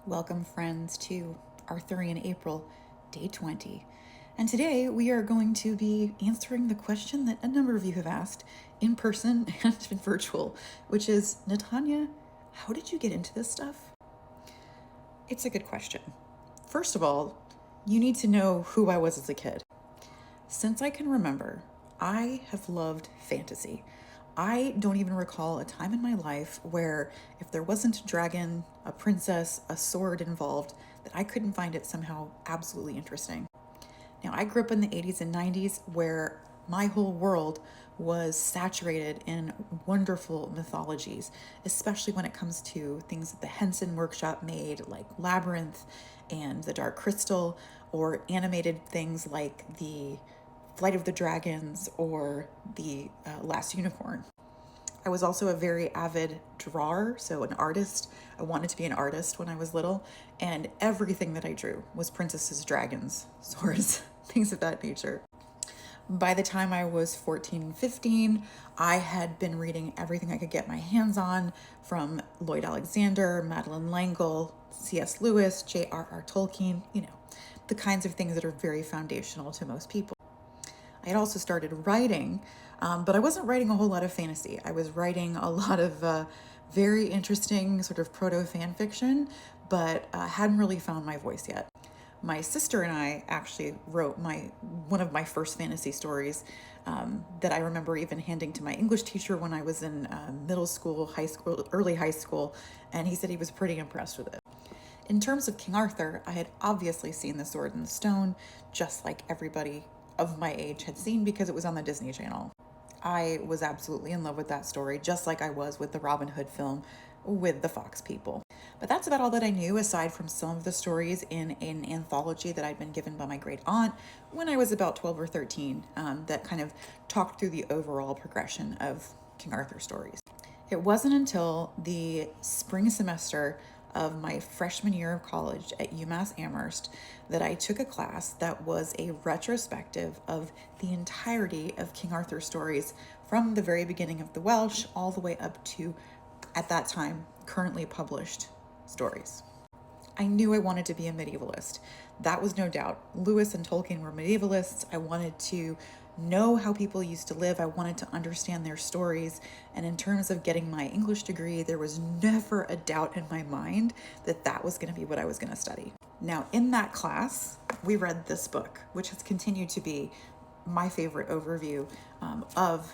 Welcome, friends, to Arthurian April, day 20. And today we are going to be answering the question that a number of you have asked in person and virtual, which is, Natanya, how did you get into this stuff? It's a good question. First of all, you need to know who I was as a kid. Since I can remember, I have loved fantasy. I don't even recall a time in my life where if there wasn't a dragon, a princess, a sword involved, that I couldn't find it somehow absolutely interesting. Now, I grew up in the 80s and 90s where my whole world was saturated in wonderful mythologies, especially when it comes to things that the Henson Workshop made, like Labyrinth and the Dark Crystal, or animated things like the Flight of the Dragons or the Last Unicorn. I was also a very avid drawer, so an artist. I wanted to be an artist when I was little, and everything that I drew was princesses, dragons, swords, things of that nature. By the time I was 14 and 15, I had been reading everything I could get my hands on, from Lloyd Alexander, Madeleine L'Engle, C.S. Lewis, J.R.R. Tolkien, the kinds of things that are very foundational to most people. I had also started writing, but I wasn't writing a whole lot of fantasy. I was writing a lot of very interesting sort of proto-fan fiction, but hadn't really found my voice yet. My sister and I actually wrote one of my first fantasy stories that I remember even handing to my English teacher when I was in middle school, high school, early high school, and he said he was pretty impressed with it. In terms of King Arthur, I had obviously seen The Sword and the Stone, just like everybody of my age had seen because it was on the Disney Channel. I was absolutely in love with that story, just like I was with the Robin Hood film with the Fox people. But that's about all that I knew, aside from some of the stories in an anthology that I'd been given by my great aunt when I was about 12 or 13 that kind of talked through the overall progression of King Arthur stories. It wasn't until the spring semester of my freshman year of college at UMass Amherst that I took a class that was a retrospective of the entirety of King Arthur stories from the very beginning of the Welsh all the way up to, at that time, currently published stories. I knew I wanted to be a medievalist. That was no doubt. Lewis and Tolkien were medievalists. I wanted to know how people used to live. I wanted to understand their stories. And in terms of getting my English degree, there was never a doubt in my mind that that was going to be what I was going to study. Now, in that class, we read this book, which has continued to be my favorite overview of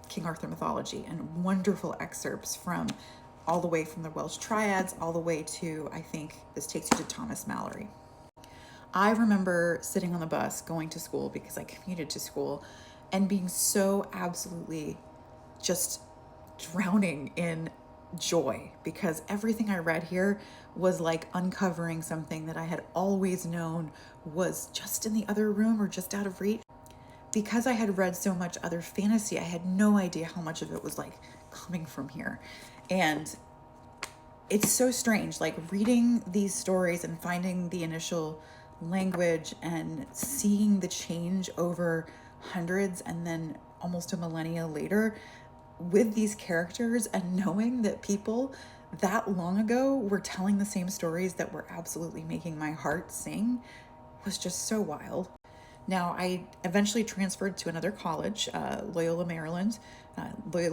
King Arthur mythology, and wonderful excerpts from all the way from the Welsh triads all the way to, I think this takes you to Thomas Malory. I remember sitting on the bus going to school because I commuted to school and being so absolutely just drowning in joy because everything I read here was like uncovering something that I had always known was just in the other room or just out of reach. Because I had read so much other fantasy, I had no idea how much of it was like coming from here. And it's so strange, like reading these stories and finding the initial language and seeing the change over hundreds and then almost a millennia later with these characters, and knowing that people that long ago were telling the same stories that were absolutely making my heart sing was just so wild. Now, I eventually transferred to another college, Loyola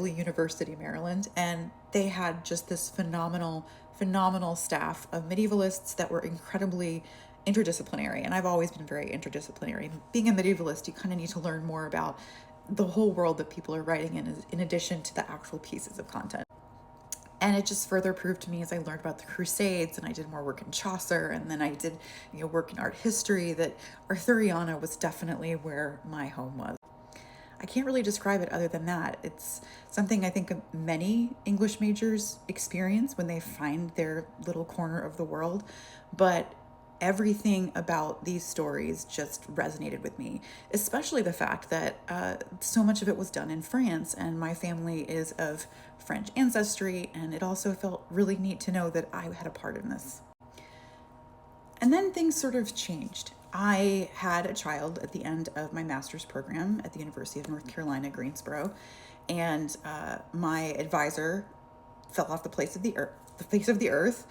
University, Maryland, and they had just this phenomenal staff of medievalists that were incredibly interdisciplinary. And I've always been very interdisciplinary. Being a medievalist, you kind of need to learn more about the whole world that people are writing in addition to the actual pieces of content. And it just further proved to me as I learned about the Crusades and I did more work in Chaucer and then I did work in art history that Arthuriana was definitely where my home was. I can't really describe it other than that. It's something I think many English majors experience when they find their little corner of the world, but everything about these stories just resonated with me, especially the fact that so much of it was done in France and my family is of French ancestry, and it also felt really neat to know that I had a part in this. And then things sort of changed. I had a child at the end of my master's program at the University of North Carolina, Greensboro, and my advisor fell off the face of the earth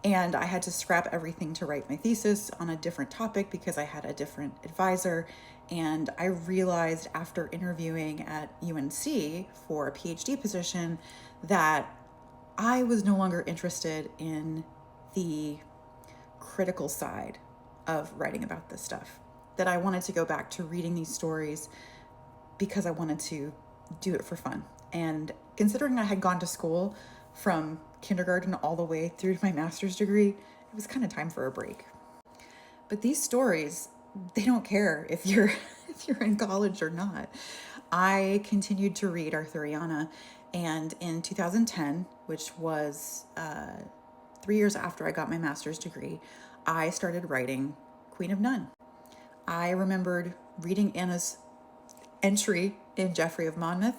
And I had to scrap everything to write my thesis on a different topic because I had a different advisor. And I realized after interviewing at UNC for a PhD position that I was no longer interested in the critical side of writing about this stuff. That I wanted to go back to reading these stories because I wanted to do it for fun. And considering I had gone to school from kindergarten all the way through to my master's degree, it was kind of time for a break. But these stories, they don't care if you're if you're in college or not. I continued to read Arthuriana, and in 2010, which was 3 years after I got my master's degree, I started writing Queen of None. I remembered reading Anna's entry in Geoffrey of Monmouth,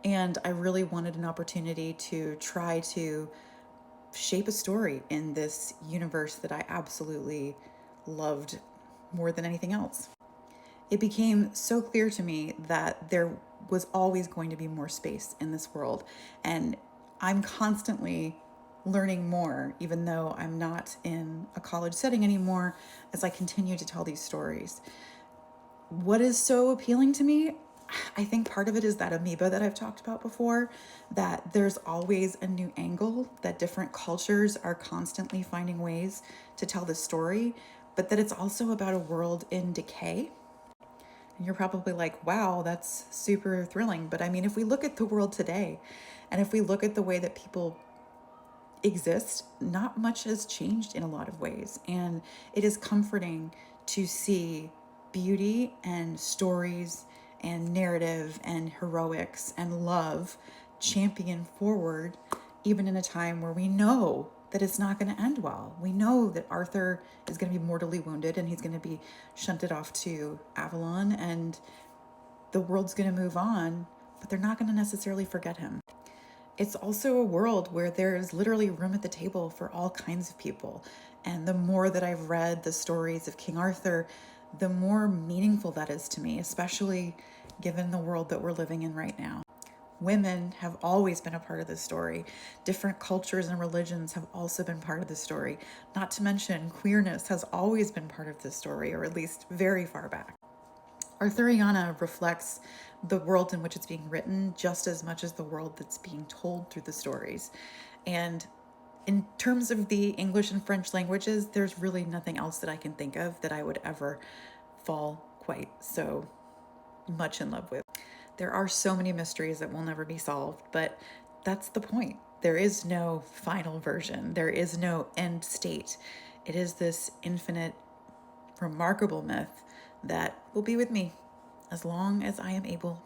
and I really wanted an opportunity to try to shape a story in this universe that I absolutely loved more than anything else. It became so clear to me that there was always going to be more space in this world, and I'm constantly learning more, even though I'm not in a college setting anymore, as I continue to tell these stories. What is so appealing to me? I think part of it is that amoeba that I've talked about before, that there's always a new angle, that different cultures are constantly finding ways to tell the story, but that it's also about a world in decay. And you're probably like, wow, that's super thrilling. But I mean, if we look at the world today, and if we look at the way that people exist, not much has changed in a lot of ways. And it is comforting to see beauty and stories and narrative and heroics and love champion forward, even in a time where we know that it's not going to end well. We know that Arthur is going to be mortally wounded and he's going to be shunted off to Avalon, and the world's going to move on, but they're not going to necessarily forget him. It's also a world where there's literally room at the table for all kinds of people. And the more that I've read the stories of King Arthur, the more meaningful that is to me, especially given the world that we're living in right now. Women have always been a part of the story. Different cultures and religions have also been part of the story. Not to mention, queerness has always been part of the story, or at least very far back. Arthuriana reflects the world in which it's being written just as much as the world that's being told through the stories. And in terms of the English and French languages, there's really nothing else that I can think of that I would ever fall quite so much in love with. There are so many mysteries that will never be solved, but that's the point. There is no final version. There is no end state. It is this infinite, remarkable myth that will be with me as long as I am able